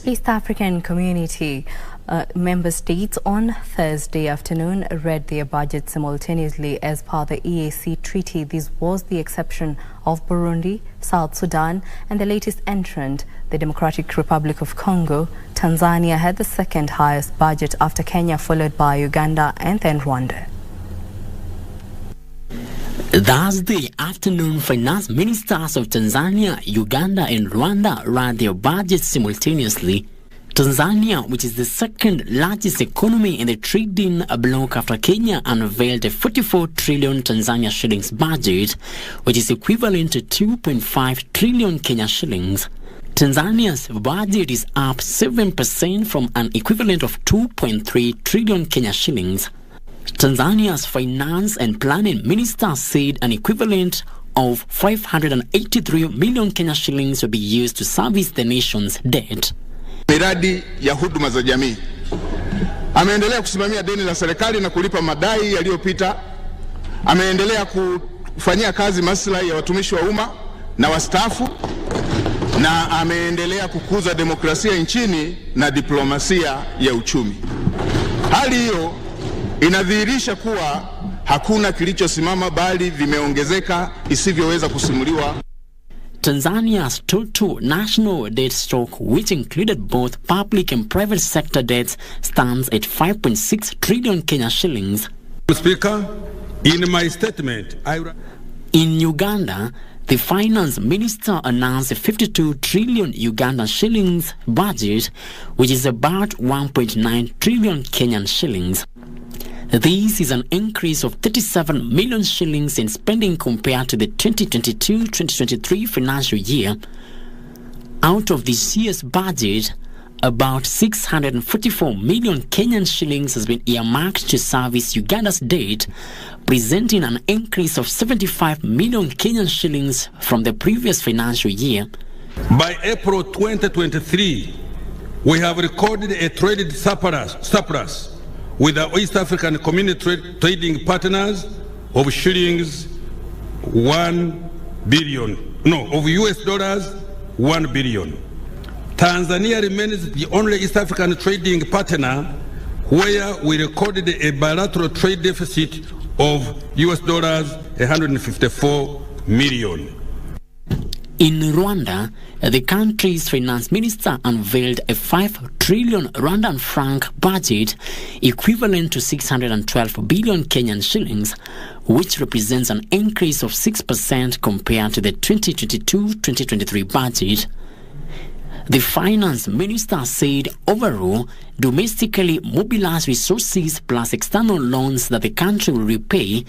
East African Community member states on Thursday afternoon read their budget simultaneously as per the EAC treaty. This was the exception of Burundi, South Sudan and the latest entrant, the Democratic Republic of Congo. Tanzania had the second highest budget after Kenya, followed by Uganda and then Rwanda. Thursday afternoon, finance ministers of Tanzania, Uganda and Rwanda read their budgets simultaneously. Tanzania, which is the second largest economy in the trading bloc after Kenya, unveiled a 44 trillion Tanzania shillings budget, which is equivalent to 2.5 trillion Kenya shillings. Tanzania's budget is up 7% from an equivalent of 2.3 trillion Kenya shillings. Tanzania's finance and planning minister said an equivalent of 583 million Kenya shillings will be used to service the nation's debt. Miradi ya huduma za jamii. Ameendelea kusimamia deni la serikali na kulipa madai yaliyopita. Ameendelea kufanyia kazi maslahi ya watumishi wa umma na wastaafu, na ameendelea kukuza demokrasia nchini na diplomasia ya uchumi. Hali hiyo inadhihirisha kuwa hakuna kilichosimama, bali vimeongezeka isivyoweza kusimuliwa. Tanzania's total national debt stock, which included both public and private sector debts, stands at 5.6 trillion Kenya shillings. Speaker, in my statement, In Uganda, the finance minister announced a 52 trillion Ugandan shillings budget, which is about 1.9 trillion Kenyan shillings. This is an increase of 37 million shillings in spending compared to the 2022-2023 financial year. Out of this year's budget, about 644 million Kenyan shillings has been earmarked to service Uganda's debt, presenting an increase of 75 million Kenyan shillings from the previous financial year. By April 2023, we have recorded a trade surplus with our East African community trading partners of shillings 1 billion, of US dollars 1 billion. Tanzania remains the only East African trading partner where we recorded a bilateral trade deficit of US dollars 154 million. In Rwanda, the country's finance minister unveiled a 5 trillion Rwandan franc budget equivalent to 612 billion Kenyan shillings, which represents an increase of 6% compared to the 2022-2023 budget. The finance minister said overall, domestically mobilized resources plus external loans that the country will repay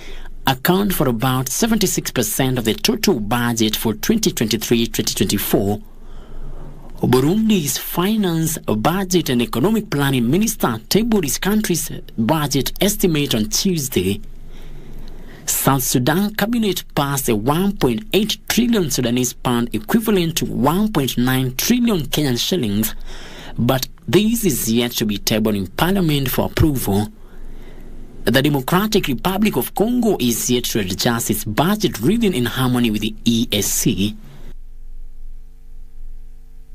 account for about 76% of the total budget for 2023-2024. Burundi's finance, budget and economic planning minister tabled his country's budget estimate on Tuesday. South Sudan cabinet passed a 1.8 trillion Sudanese pound equivalent to 1.9 trillion Kenyan shillings, but this is yet to be tabled in parliament for approval. The Democratic Republic of Congo is yet to adjust its budget, reading in harmony with the EAC.